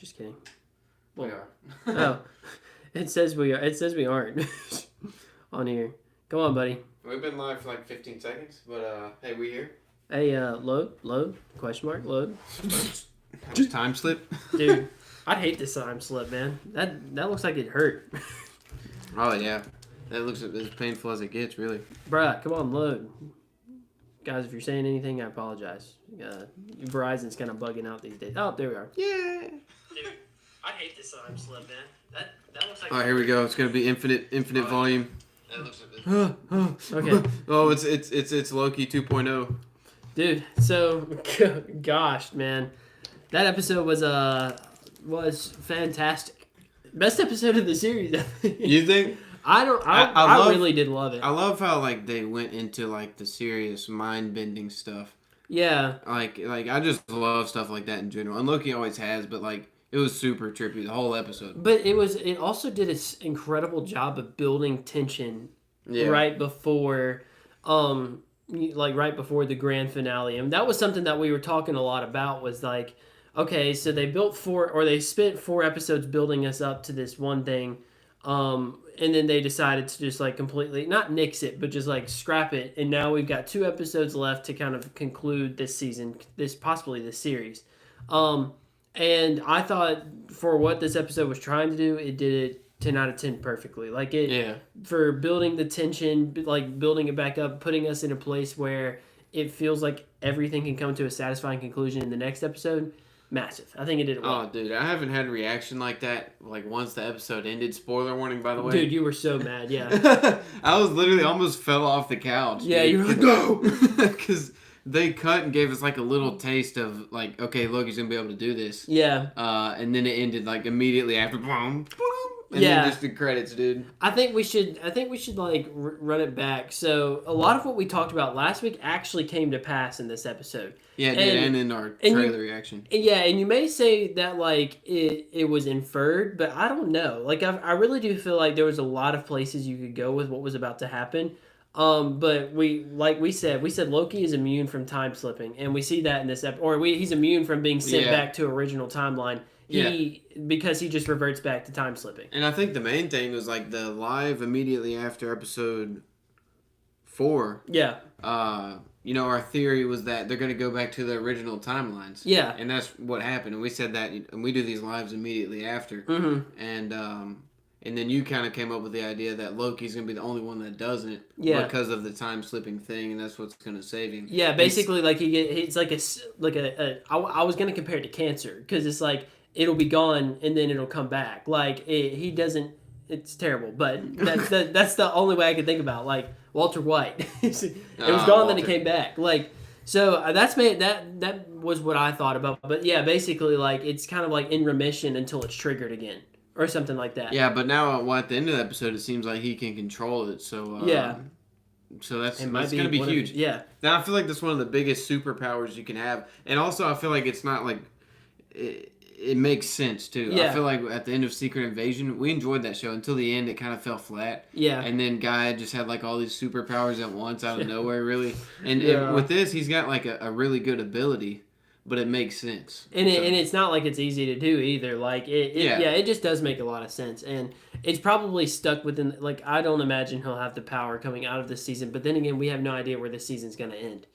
Just kidding. Well, we are. Oh, it says we are. It says we aren't on here. Go on, buddy. We've been live for like 15 seconds, but hey, we here. Hey, load, question mark, load. Just time slip? Dude, I hate this time slip, man. That looks like it hurt. Oh, yeah. That looks as painful as it gets, really. Bruh, come on, load. Guys, if you're saying anything, I apologize. Verizon's kind of bugging out these days. Oh, there we are. Yeah. Dude, I hate this time slip, man. That looks like... All right, here we go. It's going to be infinite volume. That looks Okay. Oh, it's Loki 2.0. Dude, so gosh, man, that episode was fantastic. Best episode of the series. You think? I really did love it. I love how like they went into like the serious mind bending stuff. Yeah. Like I just love stuff like that in general. And Loki always has, but like it was super trippy the whole episode. But it also did an incredible job of building tension right before right before the grand finale. And that was something that we were talking a lot about, was like, okay, so they spent 4 episodes building us up to this one thing, and then they decided to just like completely not nix it, but just like scrap it. And now we've got 2 episodes left to kind of conclude this season, possibly this series. And I thought for what this episode was trying to do, it did it 10 out of 10 perfectly. Like for building the tension, like building it back up, putting us in a place where it feels like everything can come to a satisfying conclusion in the next episode. Massive. I think it did it well. Oh, dude, I haven't had a reaction like that like once the episode ended. Spoiler warning, by the way. Dude, you were so mad, yeah. I was literally almost fell off the couch. Yeah, you were like, no! Because they cut and gave us like a little taste of like, okay, Loki's going to be able to do this. Yeah. And then it ended like immediately after. Boom, boom. And then just the credits, dude. I think we should like run it back. So a lot of what we talked about last week actually came to pass in this episode. Yeah, and in our trailer reaction. Yeah, and you may say that like it was inferred, but I don't know. Like I really do feel like there was a lot of places you could go with what was about to happen. But we said Loki is immune from time slipping, and we see that in this episode. He's immune from being sent back to original timeline. Because he just reverts back to time slipping. And I think the main thing was like the live immediately after episode 4. Yeah. Our theory was that they're going to go back to the original timelines. Yeah. And that's what happened. And we said that, and we do these lives immediately after. Mm-hmm. And then you kind of came up with the idea that Loki's going to be the only one that doesn't. Yeah. Because of the time slipping thing, and that's what's going to save him. Yeah, basically, it's like I was going to compare it to cancer, because it's like it'll be gone and then it'll come back. Like he doesn't. It's terrible, but that's the only way I can think about. Like Walter White, it was gone, then it came back. Like so that was what I thought about. But yeah, basically, like it's kind of like in remission until it's triggered again. Or something like that. Yeah, but now at the end of the episode, it seems like he can control it. So so that's going to be huge. Yeah. Now I feel like that's one of the biggest superpowers you can have, and also I feel like it's not like it makes sense too. Yeah. I feel like at the end of Secret Invasion, we enjoyed that show until the end. It kind of fell flat. Yeah. And then Guy just had like all these superpowers at once out of nowhere, really. And with this, he's got like a really good ability. But it makes sense. And it's not like it's easy to do either. Like, it just does make a lot of sense. And it's probably stuck within, like, I don't imagine he'll have the power coming out of this season. But then again, we have no idea where this season's going to end.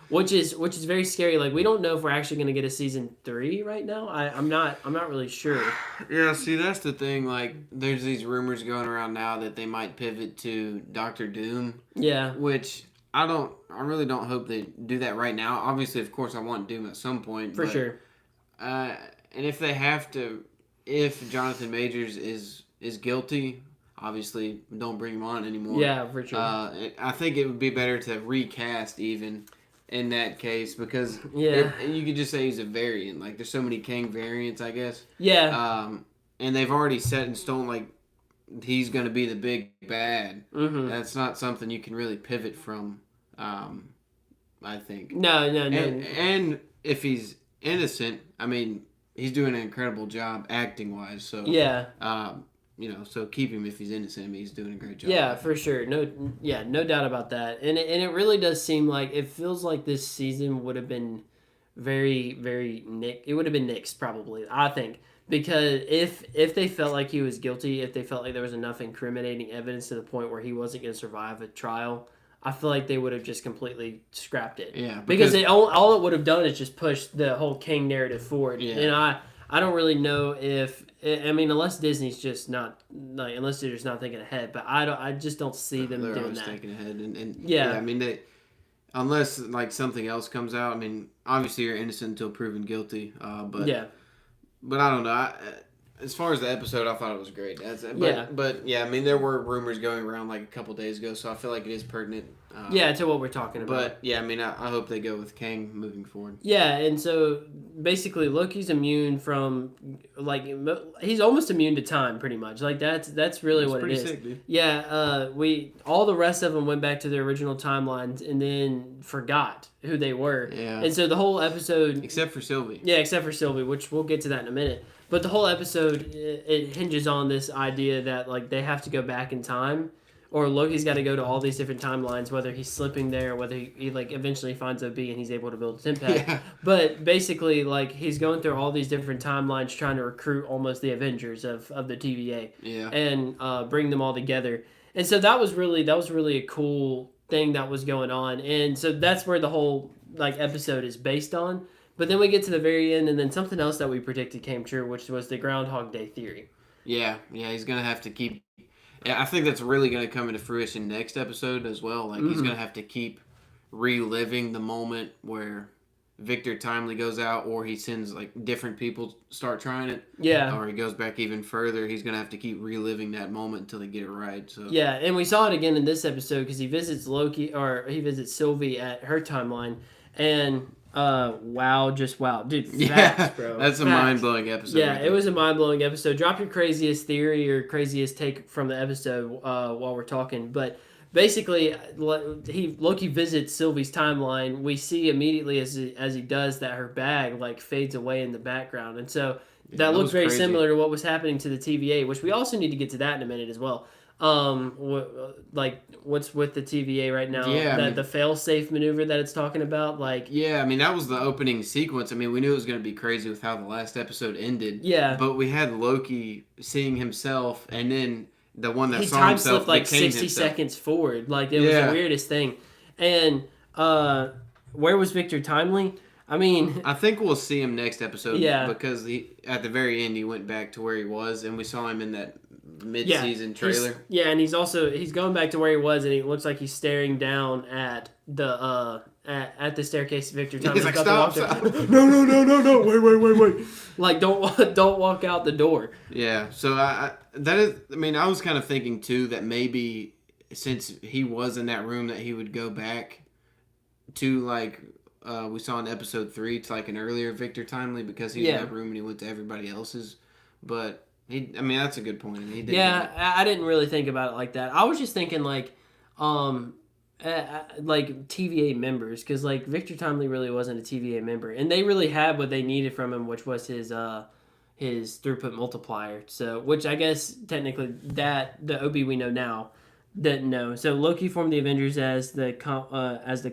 Which is very scary. Like, we don't know if we're actually going to get a season 3 right now. I'm not really sure. Yeah, see, that's the thing. Like, there's these rumors going around now that they might pivot to Doctor Doom. Yeah. Which I really don't hope they do that right now. Obviously, of course, I want Doom at some point. For sure. And if they have to, if Jonathan Majors is guilty, obviously don't bring him on anymore. Yeah, for sure. I think it would be better to recast even in that case, because you could just say he's a variant. Like, there's so many Kang variants, I guess. Yeah. And they've already set in stone, like, he's going to be the big bad. Mm-hmm. That's not something you can really pivot from, I think. No. And if he's innocent, I mean, he's doing an incredible job acting-wise. So yeah. So keep him if he's innocent. I mean, he's doing a great job. Yeah, for sure. No doubt about that. And it really does seem like, it feels like this season would have been very, very it would have been nixed probably, I think. Because if they felt like he was guilty, if they felt like there was enough incriminating evidence to the point where he wasn't going to survive a trial, I feel like they would have just completely scrapped it. Yeah. Because all it would have done is just push the whole King narrative forward. Yeah. And I don't really know if, I mean, unless Disney's just not, like, unless they're just not thinking ahead, but I just don't see them doing that. They're always thinking ahead. And yeah, I mean, unless, like, something else comes out, I mean, obviously you're innocent until proven guilty, but... Yeah. But I don't know. As far as the episode, I thought it was great. But yeah, I mean, there were rumors going around like a couple days ago, so I feel like it is pertinent. To what we're talking about. But yeah, I mean, I hope they go with Kang moving forward. Yeah, and so basically, Loki's immune from he's almost immune to time, pretty much. Like that's really what it is. Sick, dude. Yeah, all the rest of them went back to their original timelines and then forgot who they were. Yeah. And so the whole episode, except for Sylvie. Yeah, except for Sylvie, which we'll get to that in a minute. But the whole episode it hinges on this idea that like they have to go back in time. Or Loki's got to go to all these different timelines, whether he's slipping there, or whether he like eventually finds OB and he's able to build a temp pack. Yeah. But basically, like he's going through all these different timelines, trying to recruit almost the Avengers of the TVA, and bring them all together. And so that was really a cool thing that was going on. And so that's where the whole like episode is based on. But then we get to the very end, and then something else that we predicted came true, which was the Groundhog Day theory. Yeah, he's gonna have to keep. Yeah, I think that's really going to come into fruition next episode as well. Like, he's going to have to keep reliving the moment where Victor Timely goes out, or he sends, like, different people start trying it. Yeah. Or he goes back even further. He's going to have to keep reliving that moment until they get it right. So yeah, and we saw it again in this episode because he visits Sylvie at her timeline, and... wow, dude, facts, bro. That's a mind-blowing episode. Yeah, it was a mind-blowing episode. Drop your craziest theory or craziest take from the episode while we're talking. But basically, Loki visits Sylvie's timeline. We see immediately as he does that her bag like fades away in the background, and so that looks very similar to what was happening to the TVA, which we also need to get to that in a minute as well. What's with the TVA right now? Yeah, the fail-safe maneuver that it's talking about, like. Yeah, I mean that was the opening sequence. I mean we knew it was going to be crazy with how the last episode ended. Yeah, but we had Loki seeing himself, and then the one that saw himself time-slipped like 60 seconds forward. Like it was the weirdest thing. And where was Victor Timely? I mean, I think we'll see him next episode. Yeah, because at the very end he went back to where he was, and we saw him in that mid-season trailer. And he's going back to where he was, and it looks like he's staring down at the staircase. Victor Timely. He's like, stop. No, wait. Like, don't walk out the door. Yeah. So I was kind of thinking too that maybe since he was in that room that he would go back to like. We saw in episode 3 to like an earlier Victor Timely because he was in that room and he went to everybody else's. But that's a good point. And I didn't really think about it like that. I was just thinking like TVA members, because like Victor Timely really wasn't a TVA member, and they really had what they needed from him, which was his throughput multiplier. So, which I guess technically that the OB we know now didn't know. So Loki formed the Avengers as the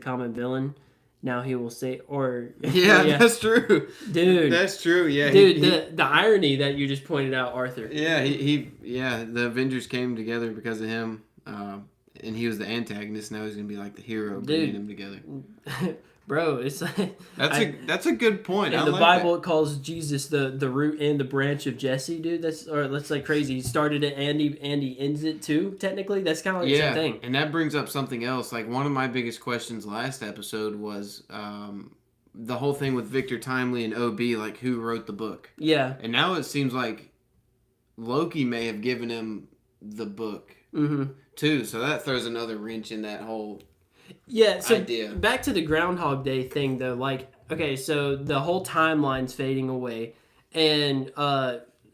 common villain. Now he will say, or that's true, dude. That's true, yeah, dude. The irony that you just pointed out, Arthur. Yeah, the Avengers came together because of him, and he was the antagonist. Now he's gonna be like the hero, bringing them together. Bro, it's like that's a good point. In the Bible, it calls Jesus the root and the branch of Jesse, dude. That's like crazy. He started it, and he ends it too. Technically, that's kind of like the same thing. And that brings up something else. Like one of my biggest questions last episode was the whole thing with Victor Timely and OB, like who wrote the book. Yeah. And now it seems like Loki may have given him the book too. So that throws another wrench in that whole. Yeah, so idea. Back to the Groundhog Day thing, though. Like, okay, so the whole timeline's fading away, and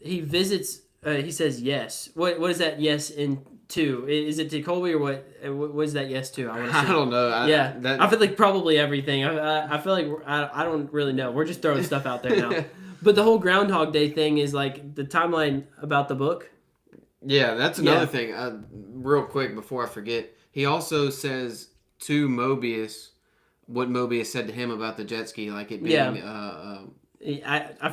he visits. He says yes. What is that yes into? Is it to Colby or what? What is that yes to? I don't know. I feel like probably everything. I feel like I don't really know. We're just throwing stuff out there now. But the whole Groundhog Day thing is like the timeline about the book. Yeah, that's another thing. Real quick before I forget, he also says to Mobius what Mobius said to him about the jet ski, like it being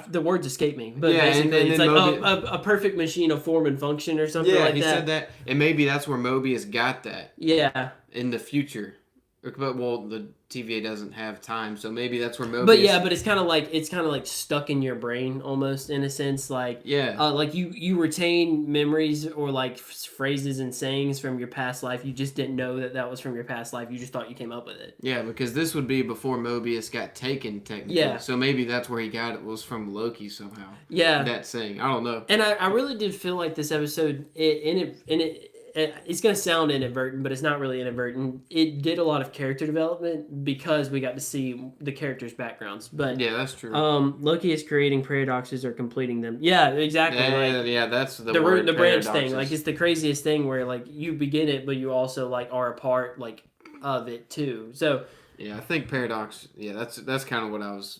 the words escape me, but yeah, basically and it's like a perfect machine of form and function or something like that. Yeah, he said that, and maybe that's where Mobius got that. Yeah. In the future. But, well, the TVA doesn't have time, so maybe that's where Mobius... But it's kind of like stuck in your brain almost, in a sense. Like, like you retain memories or like phrases and sayings from your past life. You just didn't know that was from your past life. You just thought you came up with it. Yeah, because this would be before Mobius got taken, technically. Yeah. So maybe that's where he got it, was from Loki somehow. Yeah. That saying. I don't know. And I really did feel like this episode, it's going to sound inadvertent, but it's not really inadvertent. It did a lot of character development because we got to see the characters' backgrounds. But yeah, that's true. Loki is creating paradoxes or completing them. Yeah, exactly. That's the word. The branch thing. Like, it's the craziest thing where like you begin it, but you also like are a part like of it too. So. Yeah, I think paradox. Yeah, that's kind of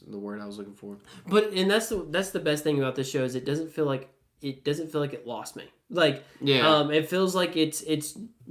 the word I was looking for. But that's the best thing about this show is it doesn't feel like it lost me. Like, it feels like it's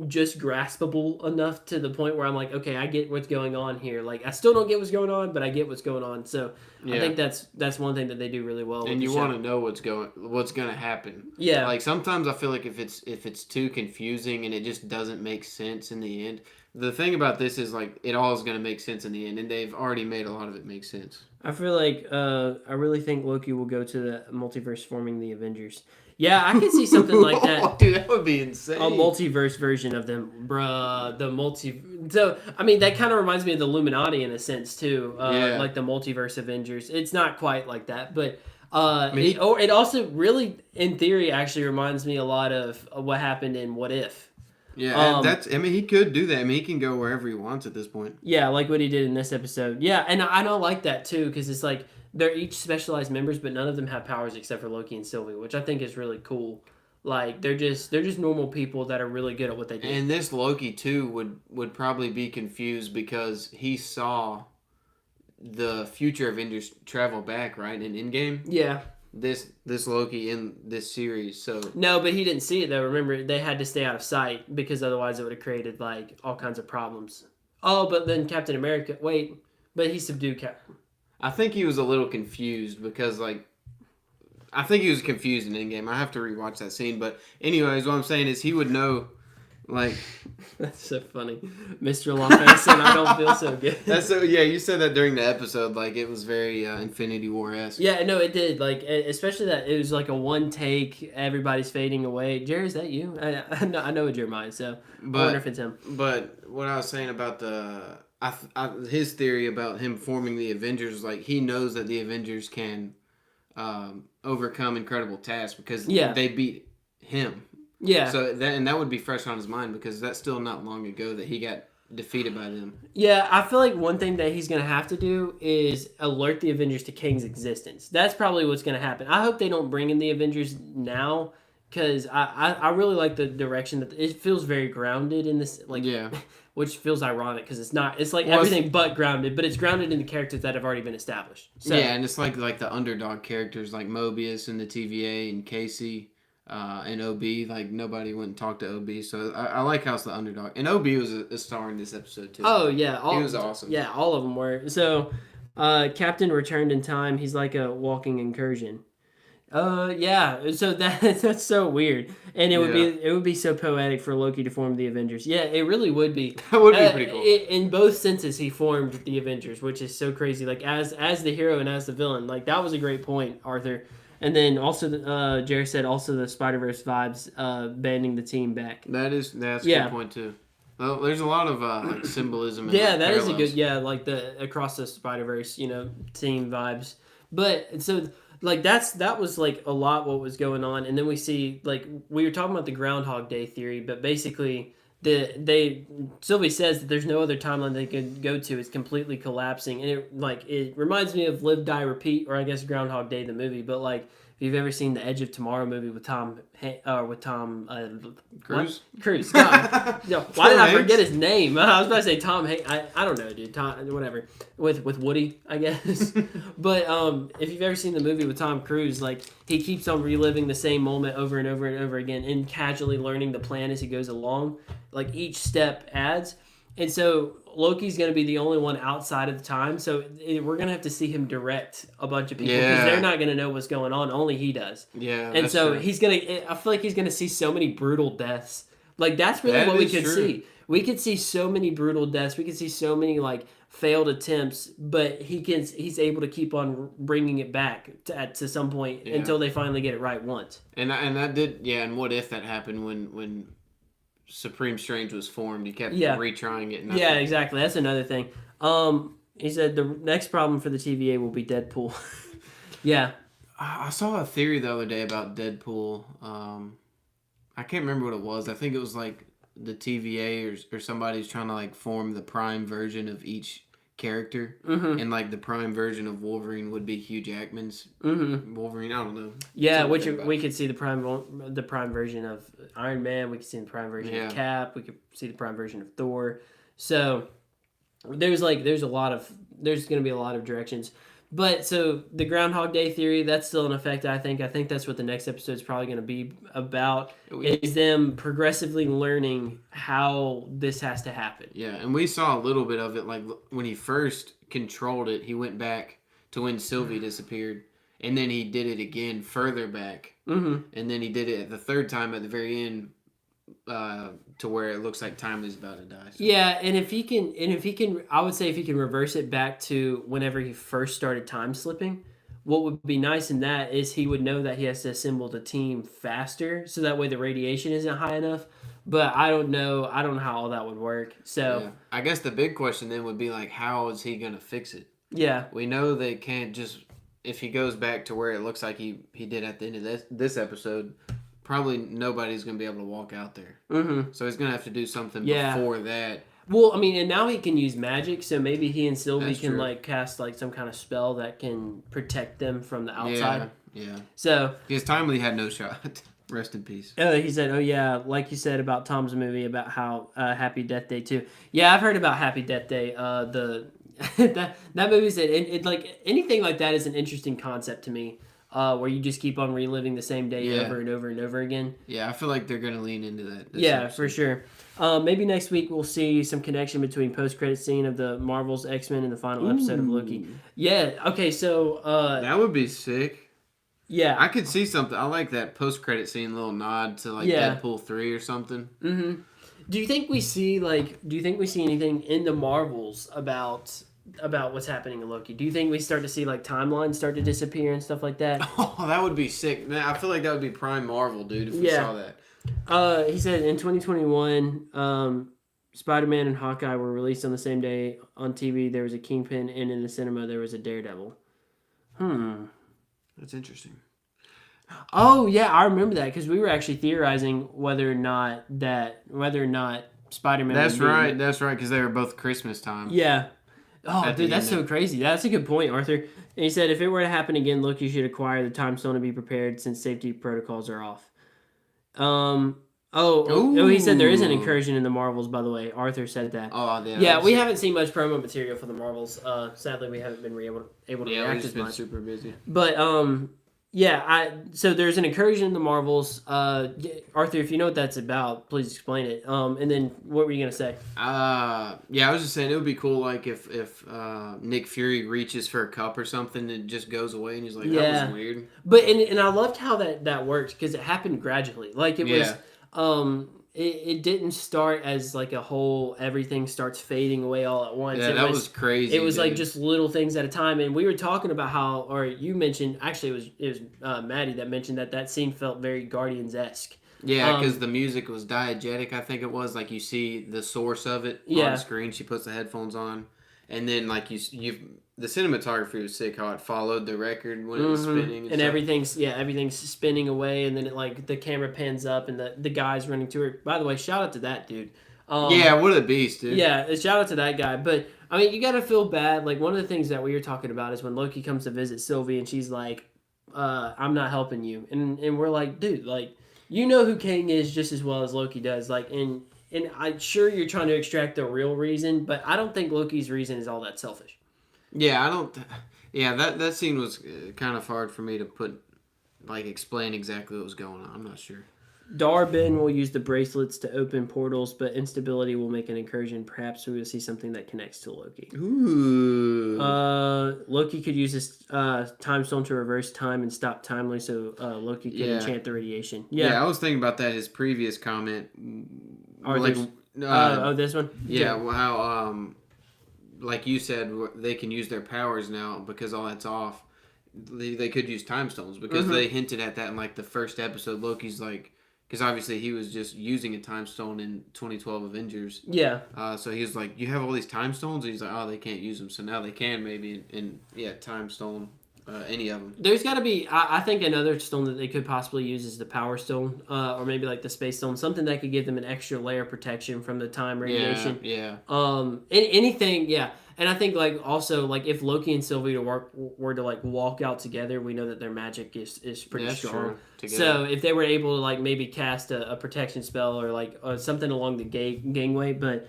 just graspable enough to the point where I'm like, okay, I get what's going on here. Like, I still don't get what's going on, but I get what's going on. So I think that's one thing that they do really well. And you want to know what's going to happen. Yeah. Like sometimes I feel like if it's too confusing and it just doesn't make sense in the end. The thing about this is like it all is going to make sense in the end, and they've already made a lot of it make sense. I feel like I really think Loki will go to the multiverse forming the Avengers. Yeah, I could see something like that. Dude, that would be insane. A multiverse version of them, bruh. So, I mean, that kind of reminds me of the Illuminati in a sense, too. Like the multiverse Avengers. It's not quite like that, but it also really, in theory, actually reminds me a lot of what happened in What If. Yeah, he could do that. I mean, he can go wherever he wants at this point. Yeah, like what he did in this episode. Yeah, and I don't like that, too, because it's like, they're each specialized members, but none of them have powers except for Loki and Sylvie, which I think is really cool. Like they're just normal people that are really good at what they do. And this Loki too would probably be confused because he saw the future Avengers travel back, right, in Endgame. Yeah. This Loki in this series, so no, but he didn't see it though. Remember, they had to stay out of sight because otherwise it would have created like all kinds of problems. Oh, but then Captain America. Wait, but he subdued Captain. I think he was a little confused because, like, I think he was confused in Endgame. I have to rewatch that scene. But anyways, what I'm saying is he would know, like... That's so funny. Mr. Longface and I don't feel so good. Yeah, you said that during the episode. Like, it was very Infinity War-esque. Yeah, no, it did. Like, especially that it was like a one take, everybody's fading away. Jerry, is that you? I know it's your mind, so I wonder if it's him. But what I was saying about his theory about him forming the Avengers, like he knows that the Avengers can overcome incredible tasks because they beat him. Yeah. So that would be fresh on his mind because that's still not long ago that he got defeated by them. Yeah, I feel like one thing that he's going to have to do is alert the Avengers to Kang's existence. That's probably what's going to happen. I hope they don't bring in the Avengers now because I really like the direction that it feels very grounded in this. Like, yeah. Which feels ironic because it's not. It's like everything but grounded, but it's grounded in the characters that have already been established. So, yeah, and it's like the underdog characters like Mobius and the TVA and Casey and OB. Like nobody went and talked to OB, so I like how it's the underdog. And OB was a star in this episode too. Oh yeah, he was awesome. Yeah, all of them were. So Captain returned in time. He's like a walking incursion. Yeah. So that's so weird, and it would be so poetic for Loki to form the Avengers. Yeah, it really would be. That would be pretty cool. In both senses, he formed the Avengers, which is so crazy. Like as the hero and as the villain. Like that was a great point, Arthur. And then also, Jared said also the Spider-Verse vibes, banding the team back. That's a good point too. Well, there's a lot of like symbolism. And that is a good like the across the Spider-Verse, team vibes. But so. Like that was like a lot what was going on, and then we see like we were talking about the Groundhog Day theory, but basically Sylvie says that there's no other timeline they could go to. It's completely collapsing, and it reminds me of Live, Die, Repeat, or I guess Groundhog Day the movie. But like if you've ever seen the Edge of Tomorrow movie with Tom Cruise. Cruise. God. Why did I forget his name? I was about to say Tom Hanks. I don't know, dude. Tom, whatever. With Woody, I guess. But if you've ever seen the movie with Tom Cruise, like he keeps on reliving the same moment over and over and over again, and casually learning the plan as he goes along. Like each step adds. And so Loki's going to be the only one outside of the time. So we're going to have to see him direct a bunch of people because they're not going to know what's going on. Only he does. Yeah. And so he's going to, I feel like he's going to see so many brutal deaths. Like, that's really what we could see. We could see so many brutal deaths. We could see so many, like, failed attempts, but he's able to keep on bringing it back to some point until they finally get it right once. And that did, and what if that happened when Supreme Strange was formed? He kept retrying it. Yeah, exactly. That's another thing. He said the next problem for the TVA will be Deadpool. Yeah. I saw a theory the other day about Deadpool. I can't remember what it was. I think it was like the TVA or somebody's trying to like form the prime version of each character, and like the prime version of Wolverine would be Hugh Jackman's Wolverine. I don't know. Yeah, which we could see the prime version of Iron Man. We could see the prime version of Cap. We could see the prime version of Thor. So there's going to be a lot of directions. But so the Groundhog Day theory, that's still in effect. I think that's what the next episode is probably going to be about. Is them progressively learning how this has to happen. Yeah, and we saw a little bit of it. Like when he first controlled it, he went back to when Sylvie disappeared, and then he did it again further back, and then he did it the third time at the very end, to where it looks like Timely's about to die. So. Yeah, and if he can, I would say if he can reverse it back to whenever he first started time slipping, what would be nice in that is he would know that he has to assemble the team faster, so that way the radiation isn't high enough. But I don't know how all that would work. So I guess the big question then would be like, how is he gonna fix it? Yeah, we know they can't just, if he goes back to where it looks like he did at the end of this episode. Probably nobody's going to be able to walk out there. So he's going to have to do something before that. Well, I mean, and now he can use magic, so maybe he and Sylvie can like cast like some kind of spell that can protect them from the outside. Yeah. So because Timely had no shot. Rest in peace. He said, "Oh yeah, like you said about Tom's movie about how Happy Death Day too." Yeah, I've heard about Happy Death Day. That movie said it like anything like that is an interesting concept to me. Where you just keep on reliving the same day over and over and over again. Yeah, I feel like they're going to lean into that. Yeah, for sure. Maybe next week we'll see some connection between post-credit scene of the Marvel's X-Men and the final episode of Loki. Yeah, okay, so... that would be sick. Yeah. I could see something. I like that post-credit scene, little nod to like Deadpool 3 or something. Mm-hmm. Do you think we see anything in the Marvels about what's happening in Loki? Do you think we start to see like timelines start to disappear and stuff like that? Oh, that would be sick. Man, I feel like that would be prime Marvel, dude, if we saw that. He said in 2021, Spider-Man and Hawkeye were released on the same day on TV. There was a Kingpin, and in the cinema there was a Daredevil. That's interesting. Oh yeah, I remember that because we were actually theorizing whether or not Spider-Man. That's right, because they were both Christmas time. Yeah. Oh, dude, that's so crazy. That's a good point, Arthur. And he said, if it were to happen again, Loki should acquire the Time Stone to be prepared since safety protocols are off. He said there is an incursion in the Marvels, by the way. Arthur said that. Oh, yeah. Yeah, we haven't seen much promo material for the Marvels. Sadly, we haven't been able to react as much. Yeah, we've been super busy. But, so there's an incursion in the Marvels. Arthur, if you know what that's about, please explain it. And then what were you gonna say? I was just saying it would be cool, like if Nick Fury reaches for a cup or something and it just goes away, and he's like, "That was weird." But and I loved how that worked because it happened gradually. Like it was. It didn't start as like a whole everything starts fading away all at once. Yeah, that was crazy. It was like just little things at a time, and we were talking about how, or you mentioned, actually it was Maddie that mentioned that scene felt very Guardians-esque. Yeah, because the music was diegetic, I think it was. Like you see the source of it on screen. She puts the headphones on, and then like the cinematography was sick. How it followed the record when it was spinning, and everything's spinning away, and then it like the camera pans up, and the guy's running to her. By the way, shout out to that dude. What a beast, dude. Yeah, shout out to that guy. But I mean, you gotta feel bad. Like one of the things that we were talking about is when Loki comes to visit Sylvie, and she's like, "I'm not helping you," and we're like, "Dude, like you know who Kang is just as well as Loki does." Like, and I'm sure you're trying to extract the real reason, but I don't think Loki's reason is all that selfish. Yeah, I don't. Yeah, that scene was kind of hard for me to explain exactly what was going on. I'm not sure. Dar-Ben will use the bracelets to open portals, but instability will make an incursion. Perhaps we will see something that connects to Loki. Ooh. Loki could use his time stone to reverse time and stop timely, so Loki could enchant the radiation. Yeah, I was thinking about that. His previous comment. This one? Yeah, well, how, like you said, they can use their powers now because all that's off. They could use time stones because they hinted at that in like the first episode. Loki's like, because obviously he was just using a time stone in 2012 Avengers. Yeah. So he was like, you have all these time stones? And he's like, oh, they can't use them. So now they can maybe. And yeah, time stone, any of them. There's got to be, I think another stone that they could possibly use is the power stone. Or maybe like the space stone. Something that could give them an extra layer of protection from the time radiation. Yeah. Anything, yeah. And I think like also like if Loki and Sylvie were to like walk out together, we know that their magic is pretty strong. So if they were able to like maybe cast a protection spell or like something along the gangway, but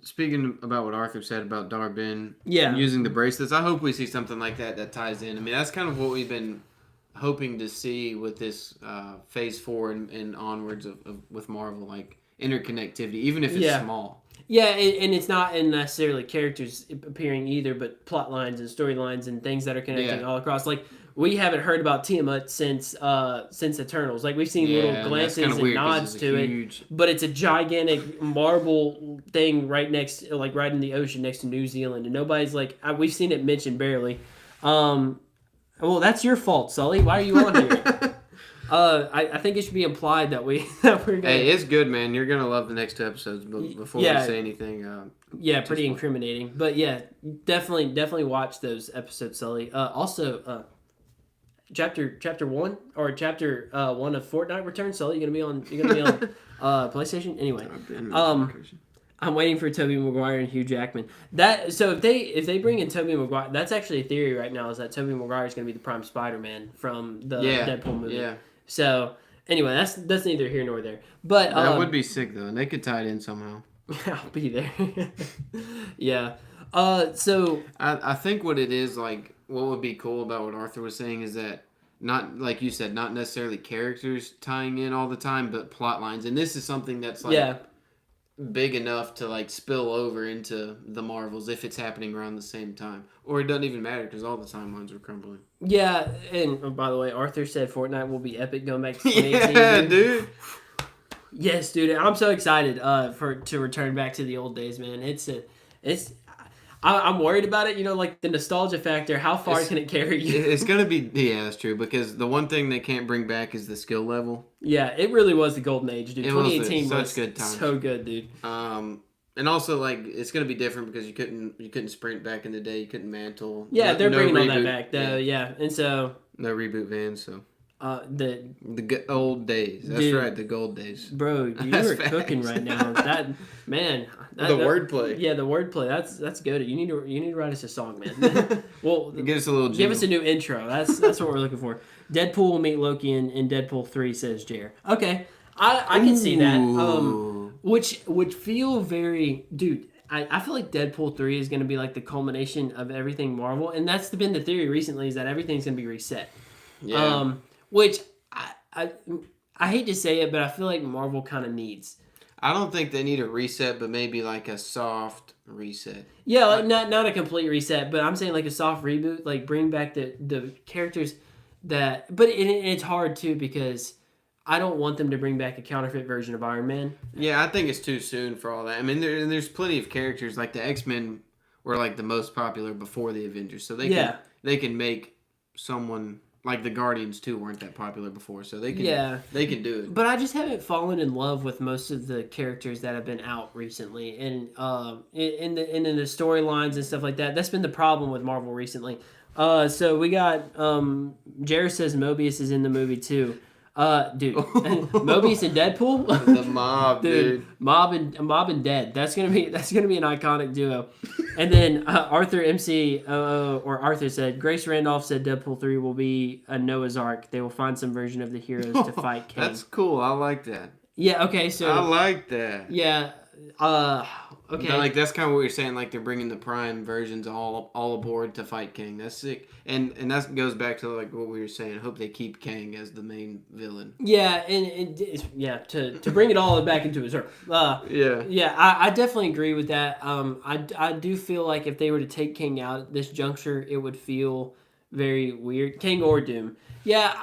speaking about what Arthur said about Dar-Ben using the bracelets, I hope we see something like that ties in. I mean, that's kind of what we've been hoping to see with this Phase 4 and onwards with Marvel, like interconnectivity, even if it's small. Yeah, and it's not in necessarily characters appearing either, but plot lines and storylines and things that are connecting all across. Like, we haven't heard about Tiamat since Eternals. Like, we've seen little glances and nods to it, but it's a gigantic marble thing right in the ocean next to New Zealand, and nobody's like, we've seen it mentioned barely. Well, that's your fault, Sully. Why are you on here? I think it should be implied that we're gonna... Hey, it's good, man. You're gonna love the next two episodes. But before we say anything, pretty incriminating. But yeah, definitely watch those episodes, Sully. Also, chapter 1 or chapter 1 of Fortnite Return, Sully. You're gonna be on PlayStation anyway. I'm waiting for Tobey Maguire and Hugh Jackman. So if they bring in Tobey Maguire, that's actually a theory right now, is that Tobey Maguire is going to be the prime Spider-Man from the Deadpool movie. Yeah. So anyway, that's neither here nor there. But that would be sick though, and they could tie it in somehow. I'll be there. Yeah. So I think what it is, like, what would be cool about what Arthur was saying is that not, like you said, not necessarily characters tying in all the time, but plot lines, and this is something that's like big enough to like spill over into the Marvels if it's happening around the same time, or it doesn't even matter because all the timelines are crumbling. Yeah, and by the way, Arthur said Fortnite will be epic going back to 2018. Yeah, dude. Yes, dude. I'm so excited to return back to the old days, man. I'm worried about it. You know, like the nostalgia factor. How far can it carry you? It's gonna be that's true, because the one thing they can't bring back is the skill level. Yeah, it really was the golden age, dude. 2018 was good time. So good, dude. And also, like, it's gonna be different because you couldn't sprint back in the day. You couldn't mantle. Yeah, they're bringing all that back though. Yeah, and so no reboot vans. So the old days. That's dude, right, the gold days. Bro, you were cooking right now. That man. The wordplay. Yeah, the wordplay. That's good. You need to write us a song, man. Well, give us a little jingle. Give us a new intro. That's what we're looking for. Deadpool will meet Loki in Deadpool 3, says Jer. Okay, I can see that. Which would feel very, dude. I feel like Deadpool 3 is going to be like the culmination of everything Marvel, and that's been the theory recently, is that everything's going to be reset. Yeah. Which I hate to say it, but I feel like Marvel kind of needs. I don't think they need a reset, but maybe like a soft reset. Yeah, like not a complete reset, but I'm saying like a soft reboot, like bring back the characters that. But it's hard too, because I don't want them to bring back a counterfeit version of Iron Man. Yeah, I think it's too soon for all that. I mean, there's plenty of characters, like the X-Men were like the most popular before the Avengers, so they can make someone. Like the Guardians too weren't that popular before, so they can do it. But I just haven't fallen in love with most of the characters that have been out recently, and in the storylines and stuff like that. That's been the problem with Marvel recently. So we got Jared says Mobius is in the movie too. Dude, Mobius and Deadpool, the mob, dude. Mob and Dead. That's gonna be an iconic duo. And then Arthur said Grace Randolph said Deadpool 3 will be a Noah's Ark. They will find some version of the heroes to fight Kang. That's cool. I like that. Yeah. Okay. So I like that. Yeah. Okay. But, like, that's kind of what you're saying. Like, they're bringing the prime versions all aboard to fight Kang. That's sick. And that goes back to, like, what we were saying. I hope they keep Kang as the main villain. Yeah, and to bring it all back into his earth. Yeah, I definitely agree with that. I do feel like if they were to take King out at this juncture, it would feel very weird. King or Doom. Yeah,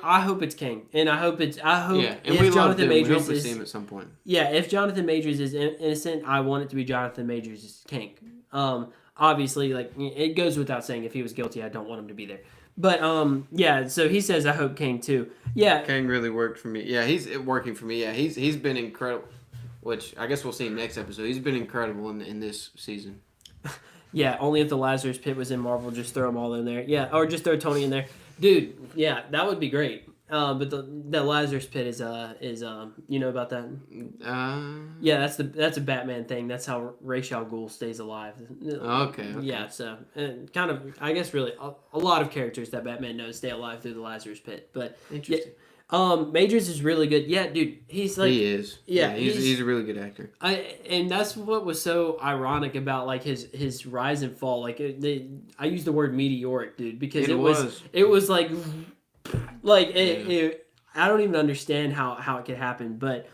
I hope it's King, and I hope and if Jonathan Majors we see him at some point. Yeah, if Jonathan Majors is innocent, I want it to be Jonathan Majors' King. Obviously, like it goes without saying, if he was guilty, I don't want him to be there. But yeah. So he says, I hope King too. Yeah, King really worked for me. Yeah, he's working for me. Yeah, he's been incredible. Which I guess we'll see next episode. He's been incredible in this season. Yeah, only if the Lazarus Pit was in Marvel, just throw them all in there. Yeah, or just throw Tony in there. Dude, yeah, that would be great. But the Lazarus Pit is you know about that? Yeah, that's a Batman thing. That's how Ra's al Ghul stays alive. Okay. Yeah, so kind of, I guess, really a lot of characters that Batman knows stay alive through the Lazarus Pit. But interesting. Majors is really good. Yeah, dude, he's like he is. Yeah, he's a really good actor. And that's what was so ironic about like his rise and fall. Like I use the word meteoric, dude, because it was like I don't even understand how it could happen. But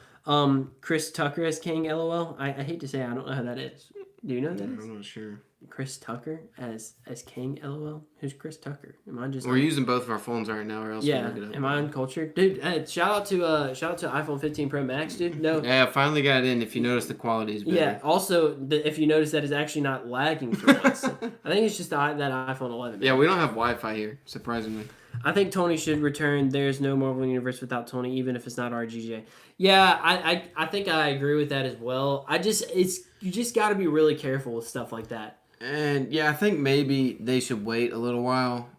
Chris Tucker as King, LOL. I hate to say I don't know who that is. Do you know who that is? I'm not sure. Chris Tucker as King, LOL. Who's Chris Tucker? Am I just? We're using both of our phones right now, or else we'll look it up. Am I uncultured, dude? Shout out to iPhone 15 Pro Max, dude. No. Yeah, I finally got it in. If you notice, the quality is better. Yeah. Also, if you notice that it's actually not lagging for once. I think it's just that iPhone 11. Yeah, we don't have Wi-Fi here, surprisingly. I think Tony should return. There's no Marvel Universe without Tony, even if it's not RGJ. Yeah, I think I agree with that as well. You just got to be really careful with stuff like that. And yeah, I think maybe they should wait a little while.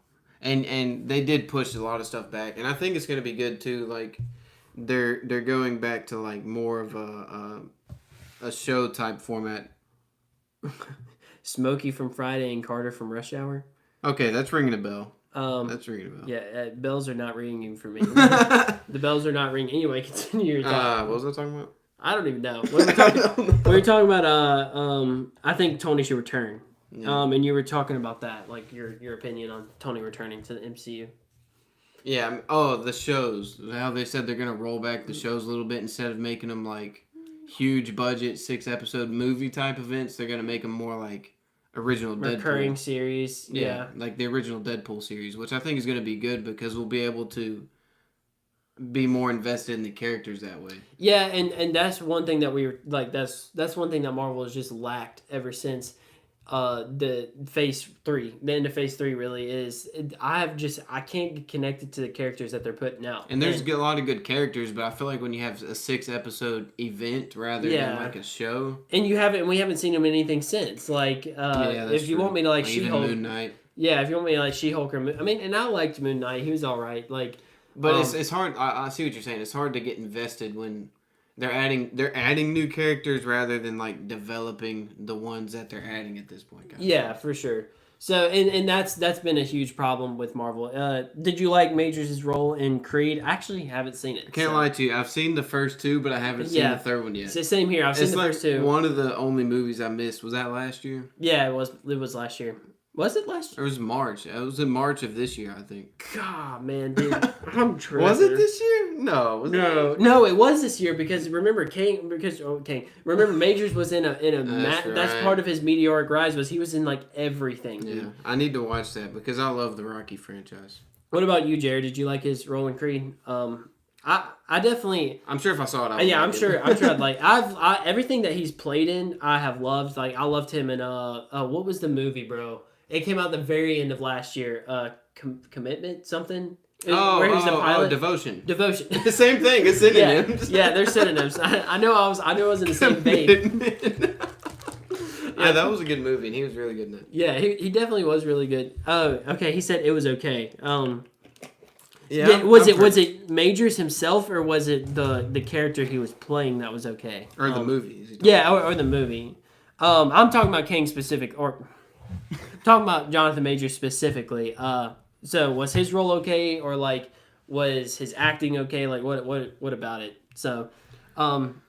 And they did push a lot of stuff back, and I think it's going to be good too. Like they're going back to like more of a show type format. Smokey from Friday and Carter from Rush Hour. Okay, that's ringing a bell. That's ringing a bell. Yeah, bells are not ringing for me. The bells are not ringing. Anyway, continue your thought. What was I talking about? I don't even know. What were we talking about? We were talking about. I think Tony should return. Yeah. And you were talking about that, like your opinion on Tony returning to the MCU. Yeah. The shows. How they said they're gonna roll back the shows a little bit instead of making them like huge budget 6-episode movie type events. They're gonna make them more like original recurring Deadpool series. Yeah, like the original Deadpool series, which I think is gonna be good because we'll be able to be more invested in the characters that way. Yeah, and that's one thing that we were like. That's one thing that Marvel has just lacked ever since. The Phase 3, the end of Phase 3 really is. I can't get connected to the characters that they're putting out. And there's a lot of good characters, but I feel like when you have a 6-episode event rather than like a show, and we haven't seen them in anything since. Like, if you want me to like She-Hulk, Moon Knight. Yeah, if you want me to like She-Hulk or and I liked Moon Knight. He was all right. Like, but it's hard. I see what you're saying. It's hard to get invested when they're adding new characters rather than like developing the ones that they're adding at this point. Yeah, for sure. So and that's been a huge problem with Marvel. Did you like Majors' role in Creed? I actually haven't seen it. I can't lie to you. I've seen the first two, but I haven't seen the third one yet. Same here. I've seen the first two. One of the only movies I missed. Was that last year? Yeah, it was. It was last year. Was it last year? It was March. It was in March of this year, I think. God, man, dude. I'm tripping. Was it this year? No. No, it was this year because remember remember Majors was in a that's part of his meteoric rise was he was in like everything. Yeah. I need to watch that because I love the Rocky franchise. What about you, Jared? Did you like his role in Creed? I definitely. I'm sure if I saw it, I would I'm sure I'd like. Everything that he's played in, I have loved. Like I loved him in what was the movie, bro? It came out at the very end of last year. Commitment something. Where he's a pilot. Devotion. The same thing. It's synonyms. Yeah, they're synonyms. I know I was in the same vein. Yeah, that was a good movie, and he was really good in it. Yeah, he definitely was really good. Oh, okay. He said it was okay. Yeah, was it Majors himself or was it the character he was playing that was okay? Or the movie? Yeah, or the movie. I'm talking about King specific, or talking about Jonathan Majors specifically. So was his role okay, or like was his acting okay? Like what about it? So,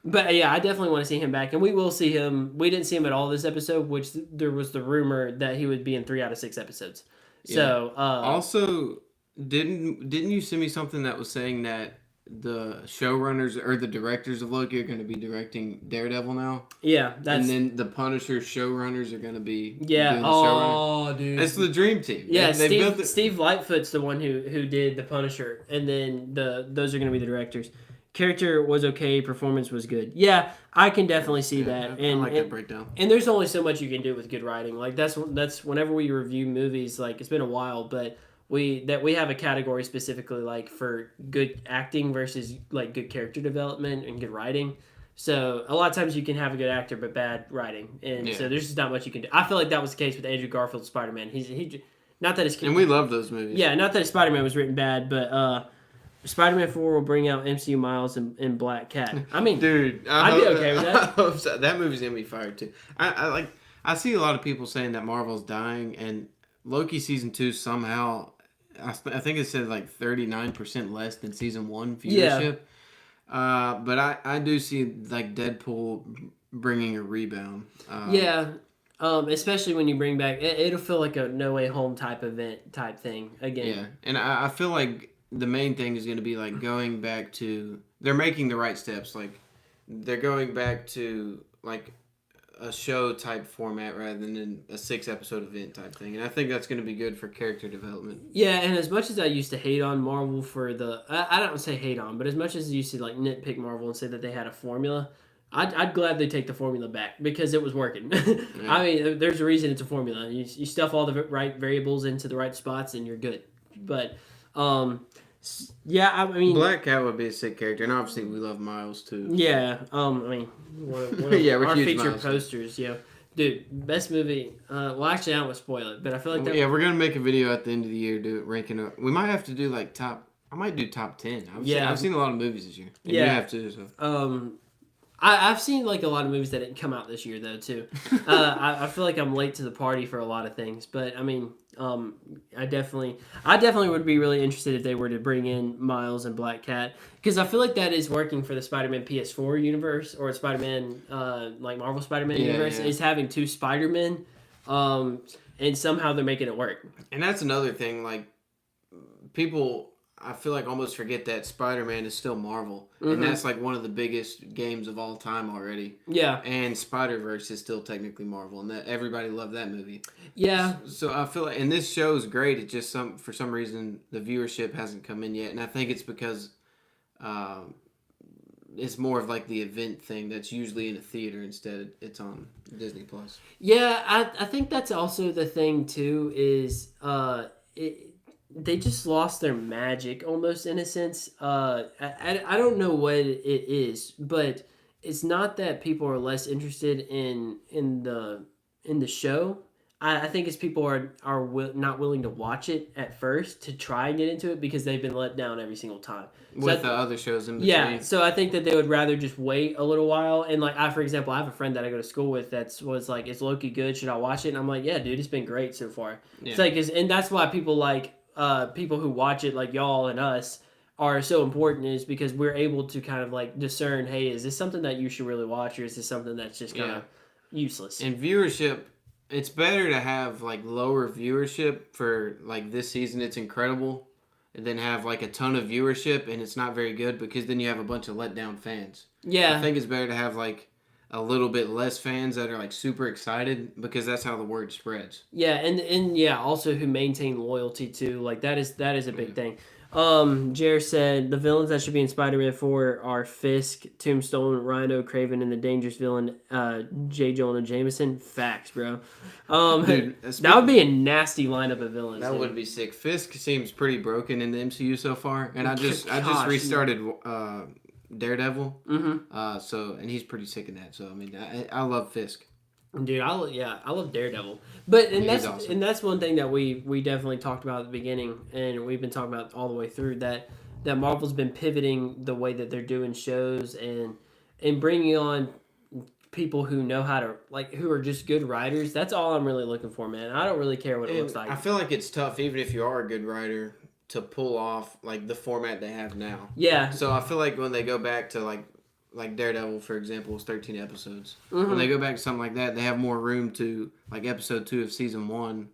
But yeah, I definitely want to see him back, and we will see him. We didn't see him at all this episode, which there was the rumor that he would be in 3 out of 6 episodes. So also, didn't you send me something that was saying that the showrunners or the directors of Loki are going to be directing Daredevil now? Yeah, and then the Punisher showrunners are going to be doing the showrunner. Dude, it's the dream team. Yeah, Steve Lightfoot's the one who did the Punisher, and then those are going to be the directors. Character was okay, performance was good. Yeah, I can definitely see that. And I like that breakdown. And there's only so much you can do with good writing. Like that's whenever we review movies, like it's been a while, but we have a category specifically like for good acting versus like good character development and good writing. So a lot of times you can have a good actor but bad writing, and so there's just not much you can do. I feel like that was the case with Andrew Garfield's Spider-Man. He not that his and we love those movies. Yeah, not that his Spider-Man was written bad, but Spider-Man 4 will bring out MCU Miles and Black Cat. I mean, dude, I'd be okay with that. That movie's gonna be fired too. I see a lot of people saying that Marvel's dying, and Loki season 2 somehow, I think it said like 39% less than season 1 viewership. Yeah. But I do see like Deadpool bringing a rebound. Especially when you bring back, it'll feel like a No Way Home type thing again. Yeah, and I feel like the main thing is going to be like going back to, they're making the right steps. Like they're going back to like a show type format rather than a 6-episode event type thing. And I think that's going to be good for character development. Yeah. And as much as I used to hate on Marvel for I don't say hate on, but as much as I used to like nitpick Marvel and say that they had a formula, I'd gladly take the formula back because it was working. Yeah. I mean, there's a reason it's a formula. You stuff all the right variables into the right spots and you're good. But, yeah, I mean, Black Cat would be a sick character, and obviously we love Miles too. Yeah, I mean, one of our feature posters, yeah, dude, best movie. Well, actually, I don't want to spoil it, but I feel like we're gonna make a video at the end of the year, ranking up. We might have to do like top. I might do top 10. I've seen a lot of movies this year. And you have to. So. I've seen like a lot of movies that didn't come out this year though too. I feel like I'm late to the party for a lot of things, but I mean, I definitely would be really interested if they were to bring in Miles and Black Cat because I feel like that is working for the Spider-Man PS4 universe or Spider-Man like Marvel Spider-Man universe is having 2 Spider-Men, and somehow they're making it work. And that's another thing, like people. I feel like almost forget that Spider-Man is still Marvel. Mm-hmm. And that's like one of the biggest games of all time already. Yeah. And Spider-Verse is still technically Marvel. And that everybody loved that movie. Yeah. So I feel like, and this show is great. It's just for some reason the viewership hasn't come in yet. And I think it's because it's more of like the event thing that's usually in a theater instead. It's on Disney Plus. Yeah. I think that's also the thing too is they just lost their magic almost in a sense. I don't know what it is, but it's not that people are less interested in the show. I think it's people are not willing to watch it at first to try and get into it because they've been let down every single time. With the other shows in between. Yeah, so I think that they would rather just wait a little while. And like for example, I have a friend that I go to school with was like, "Is Loki good? Should I watch it?" And I'm like, "Yeah, dude, it's been great so far." Yeah. It's like, and that's why people like. People who watch it like y'all and us are so important is because we're able to kind of like discern, hey, is this something that you should really watch or is this something that's just kind of useless? And viewership, it's better to have like lower viewership for like this season. It's incredible, and then have like a ton of viewership and it's not very good because then you have a bunch of let down fans. Yeah, I think it's better to have like a little bit less fans that are like super excited because that's how the word spreads. Yeah, and also who maintain loyalty too. Like that is a big thing. Jer said the villains that should be in Spider-Man 4 are Fisk, Tombstone, Rhino, Craven, and the dangerous villain J. Jonah Jameson. Facts, bro. Dude, that would be a nasty lineup of villains. That would be sick. Fisk seems pretty broken in the MCU so far, and I just restarted Daredevil. Mm-hmm. And he's pretty sick in that. So I mean, I love Fisk. Dude, I love Daredevil. But that's one thing that we definitely talked about at the beginning, and we've been talking about all the way through that Marvel's been pivoting the way that they're doing shows and bringing on people who know how to who are just good writers. That's all I'm really looking for, man. I don't really care what it looks like. I feel like it's tough, even if you are a good writer, to pull off like the format they have now. Yeah. So I feel like when they go back to like like Daredevil, for example, was 13 episodes. Mm-hmm. When they go back to something like that, they have more room to, like episode 2 of season 1,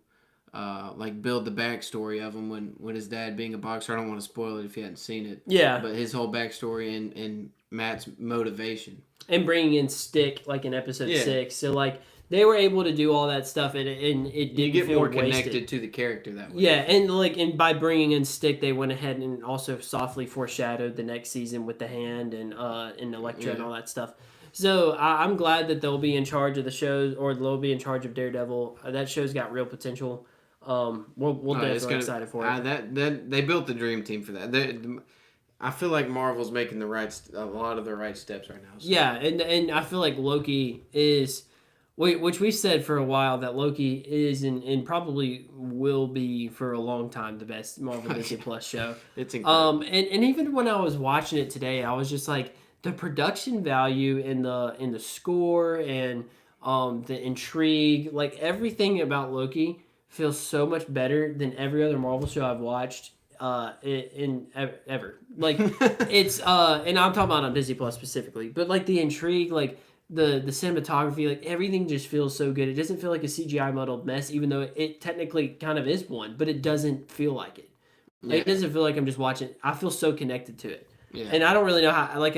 like build the backstory of him when his dad being a boxer. I don't want to spoil it if you hadn't seen it. Yeah. But his whole backstory and Matt's motivation. And bringing in Stick, like in episode 6. So, like, they were able to do all that stuff, and it didn't You get feel more wasted. connected to the character that way. Yeah, and by bringing in Stick, they went ahead and also softly foreshadowed the next season with the hand and Elektra and all that stuff. So I'm glad that they'll be in charge of the shows, or they'll be in charge of Daredevil. That show's got real potential. We'll definitely excited for it. They built the dream team for that. I feel like Marvel's making a lot of the right steps right now. So. Yeah, and I feel like Loki is, which we said for a while that Loki is and probably will be for a long time the best Marvel Disney Plus show. It's incredible. And even when I was watching it today, I was just like, the production value in the score and the intrigue, like everything about Loki feels so much better than every other Marvel show I've watched ever. Like it's and I'm talking about on Disney Plus specifically, but like the intrigue, like the cinematography, like everything just feels so good. It doesn't feel like a CGI muddled mess, even though it technically kind of is one, but it doesn't feel like it. Like, it doesn't feel like I'm just watching. I feel so connected to it. Yeah. And I don't really know how. Like,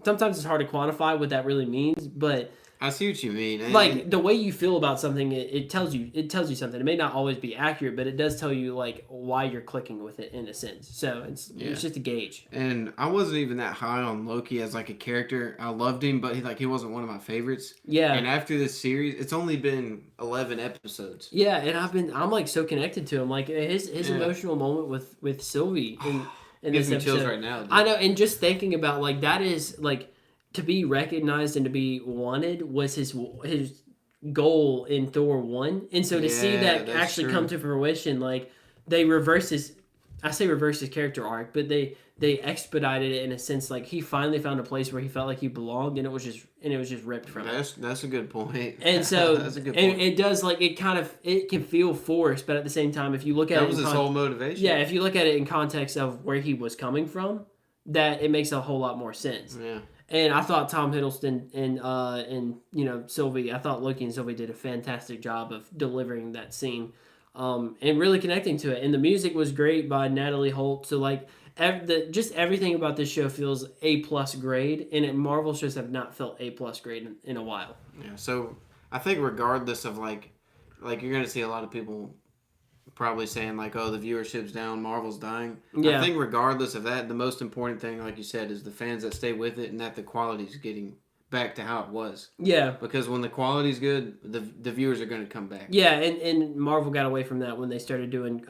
sometimes it's hard to quantify what that really means, but I see what you mean. Like the way you feel about something, it tells you something. It may not always be accurate, but it does tell you like why you're clicking with it in a sense. So it's just a gauge. And I wasn't even that high on Loki as like a character. I loved him, but he wasn't one of my favorites. Yeah. And after this series, it's only been 11 episodes. Yeah, and I'm like so connected to him. Like his emotional moment with Sylvie in this episode. Chills right now. Dude. I know, and just thinking about like that is like. To be recognized and to be wanted was his goal in Thor 1. And so to see that actually come to fruition, like they reversed his character arc, but they expedited it in a sense, like he finally found a place where he felt like he belonged, and it was just ripped from him. That's a good point. And so that's a good point. And it does, like, it can feel forced, but at the same time, if you look at that was his whole motivation. Yeah, if you look at it in context of where he was coming from, that it makes a whole lot more sense. Yeah. And I thought Tom Hiddleston and Sylvie, I thought Loki and Sylvie did a fantastic job of delivering that scene, and really connecting to it. And the music was great by Natalie Holt. So like just everything about this show feels A+ grade, and Marvel shows have not felt A+ grade in a while. Yeah. So I think regardless of like you're gonna see a lot of people probably saying like, oh, the viewership's down, Marvel's dying. Yeah. I think regardless of that, the most important thing, like you said, is the fans that stay with it and that the quality's getting back to how it was. Yeah. Because when the quality's good, the viewers are going to come back. Yeah, and Marvel got away from that when they started doing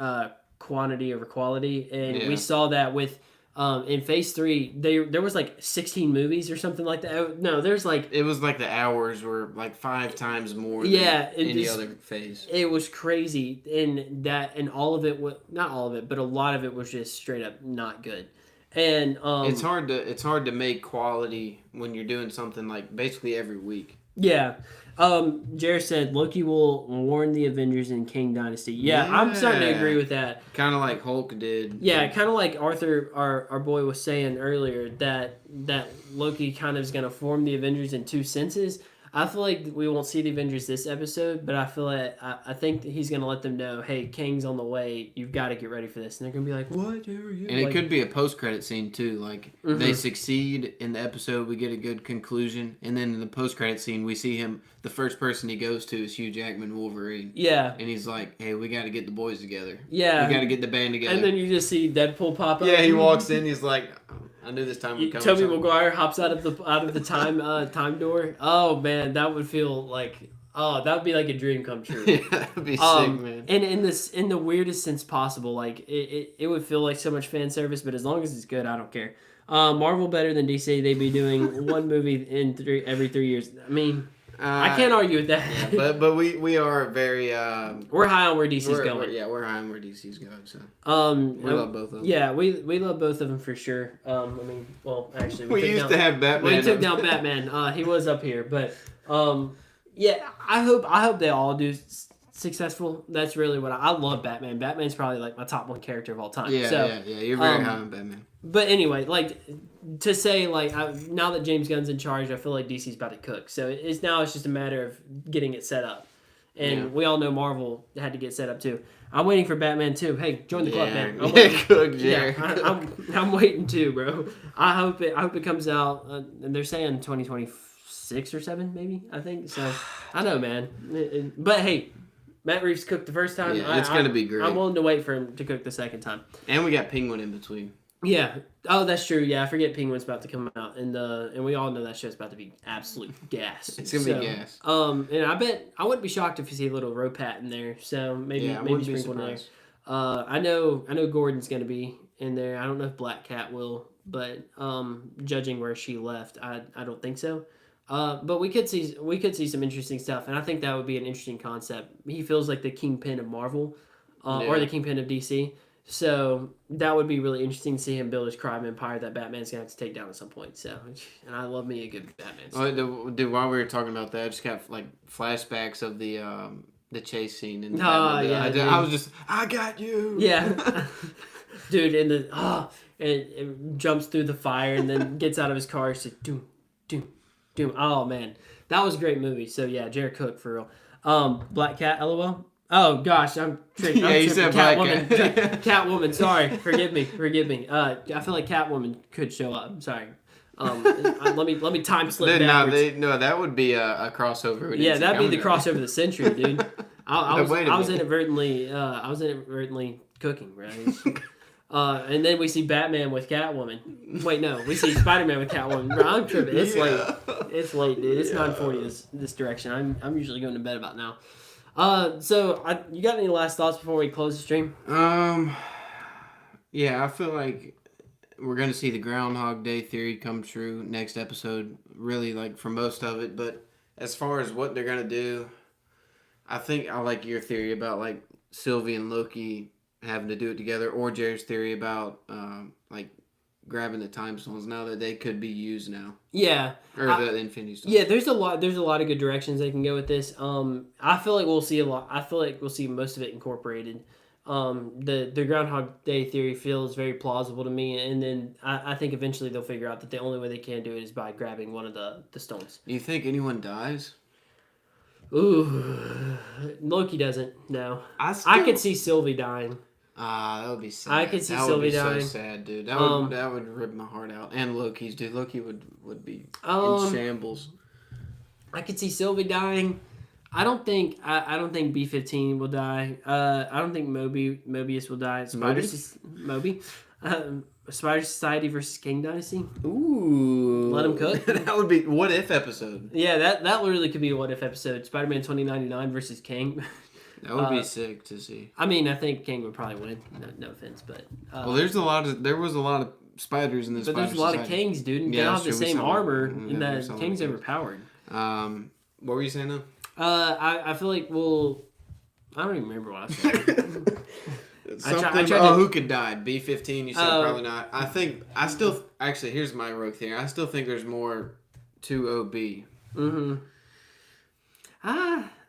quantity over quality, and we saw that with in Phase 3, there was like 16 movies or something like that. No, there's like... It was like the hours were like 5 times more than any other phase. It was crazy. And all of it, not all of it, but a lot of it was just straight up not good. And it's hard to make quality when you're doing something like basically every week. Yeah. Jared said Loki will warn the Avengers in Kang Dynasty. Yeah, I'm starting to agree with that. Kind of like Hulk did. Yeah, kind of like Arthur, our boy, was saying earlier that Loki kind of is going to form the Avengers in 2 senses. I feel like we won't see the Avengers this episode, but I think that he's going to let them know, hey, Kang's on the way. You've got to get ready for this. And they're going to be like, what? And it could be a post-credit scene, too. Like, they succeed in the episode, we get a good conclusion. And then in the post-credit scene, we see him, the first person he goes to is Hugh Jackman, Wolverine. Yeah. And he's like, hey, we got to get the boys together. Yeah. We got to get the band together. And then you just see Deadpool pop up. Yeah, he walks in, he's like... I knew this time would come. Tobey Maguire hops out of the time door. Oh man, that would feel like that would be like a dream come true. Yeah, that'd be sick, man. And in the weirdest sense possible, like it would feel like so much fan service, but as long as it's good, I don't care. Marvel better than DC. They'd be doing one movie every 3 years. I mean, I can't argue with that. Yeah, but we are very we're high on where DC's going. We're high on where DC's going. So we love both of them. Yeah, we love both of them for sure. I mean, well, actually, we used to have Batman. We took down Batman. He was up here, but yeah, I hope they all do successful. That's really what I love. Batman. Batman's probably like my top one character of all time. Yeah, so, yeah. You're very high on Batman. But anyway, like to say like now that James Gunn's in charge, I feel like DC's about to cook. So it's just a matter of getting it set up. And we all know Marvel had to get set up too. I'm waiting for Batman too. Hey, join the club, man. I'm waiting too, bro. I hope it comes out. And they're saying 2026 or 7, maybe. I think so. I know, man. But hey, Matt Reeves cooked the first time. Yeah, it's gonna be great. I'm willing to wait for him to cook the second time. And we got Penguin in between. Yeah. Oh, that's true. Yeah, I forget Penguin's about to come out, and we all know that show's about to be absolute gas. It's gonna be gas. And I wouldn't be shocked if you see a little Ropat in there. So maybe sprinkle in there. I know Gordon's gonna be in there. I don't know if Black Cat will, but judging where she left, I don't think so. But we could see some interesting stuff, and I think that would be an interesting concept. He feels like the kingpin of Marvel, or the kingpin of DC. So that would be really interesting to see him build his crime empire that Batman's gonna have to take down at some point. So, and I love me a good Batman. Oh, dude, while we were talking about that, I just got like flashbacks of the chase scene. And I was just, I got you. Yeah, dude, it jumps through the fire and then gets out of his car. It's like doom, doom, doom. Oh man, that was a great movie. So yeah, Jared Cook for real. Black Cat, LOL. Oh gosh, I'm tripping. Yeah, you said Catwoman. Catwoman, sorry, forgive me. I feel like Catwoman could show up. I'm sorry. Let me time slip backwards. That would be a crossover. Yeah, that'd be the crossover of the century, dude. I was inadvertently cooking, right? And then we see Batman with Catwoman. Wait, no, we see Spider-Man with Catwoman. Bro, I'm tripping. It's late. It's late, dude. It's 9:40 this direction. I'm usually going to bed about now. So you got any last thoughts before we close the stream? Yeah, I feel like we're gonna see the Groundhog Day theory come true next episode. Really, like for most of it, but as far as what they're gonna do, I think I like your theory about like Sylvie and Loki having to do it together, or Jared's theory about like grabbing the time stones now that they could be used now. Yeah. Or the Infinity Stones. Yeah, there's a lot of good directions they can go with this. I feel like we'll see a lot. I feel like we'll see most of it incorporated. The Groundhog Day theory feels very plausible to me, and then I think eventually they'll figure out that the only way they can do it is by grabbing one of the stones. Do you think anyone dies? Ooh, Loki doesn't. No, I could see Sylvie dying. That would be sad. I could see Sylvie dying. So sad, dude. That would rip my heart out. And Loki's, dude. Loki would be in shambles. I could see Sylvie dying. I don't think B-15 will die. I don't think Mobius will die. Spider Society versus King Dynasty. Ooh, let him cook. That would be what if episode. Yeah, that really could be a what if episode. Spider-Man 2099 versus King. That would be sick to see. I mean, I think King would probably win. No offense, but well, there was a lot of spiders in this. But there's a lot of Kings, dude, and they all have the same armor, and that King's overpowered. What were you saying though? I feel like I don't even remember what I said. Who could die? B-15, you said probably not. Actually, here's my rogue theory. I still think there's more to OB. Mm-hmm.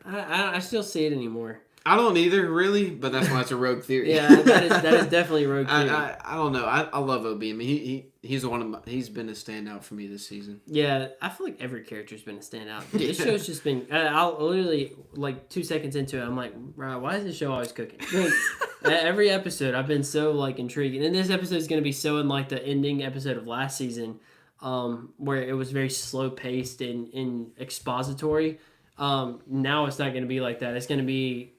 I still see it anymore. I don't either, really, but that's why it's a rogue theory. Yeah, that is definitely a rogue theory. I don't know. I love OB. I mean, he's been a standout for me this season. Yeah, I feel like every character's been a standout. This show's just been. I'll literally like 2 seconds into it, I'm like, right, why is this show always cooking? Every episode, I've been so like intrigued, and this episode is going to be so unlike the ending episode of last season, where it was very slow paced and expository. Now it's not going to be like that. It's going to be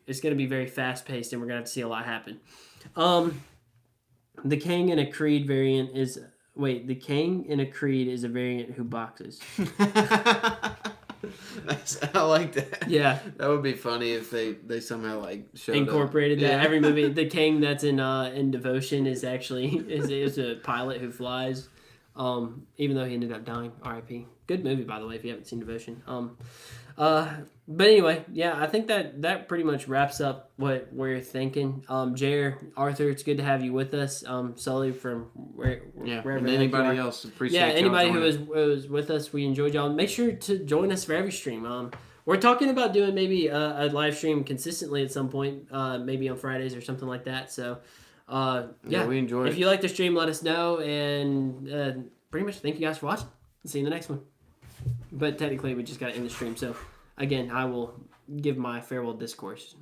very fast paced, and we're going to have to see a lot happen. The King in a Creed variant is the King in a Creed is a variant who boxes. I like that. Yeah, that would be funny if they somehow like incorporated that. Yeah. Every movie, the King that's in Devotion is actually is a pilot who flies. Even though he ended up dying, R.I.P. Good movie, by the way, if you haven't seen Devotion. But anyway, yeah, I think that pretty much wraps up what we're thinking. Jared, Arthur, it's good to have you with us. Sully from wherever. And anybody else, appreciate. Yeah, anybody who was with us, we enjoyed y'all. Make sure to join us for every stream. We're talking about doing maybe a live stream consistently at some point, maybe on Fridays or something like that. So, yeah, we enjoy it. If you like the stream, let us know. And pretty much thank you guys for watching. See you in the next one. But technically, we just got to end the stream. So, again, I will give my farewell discourse.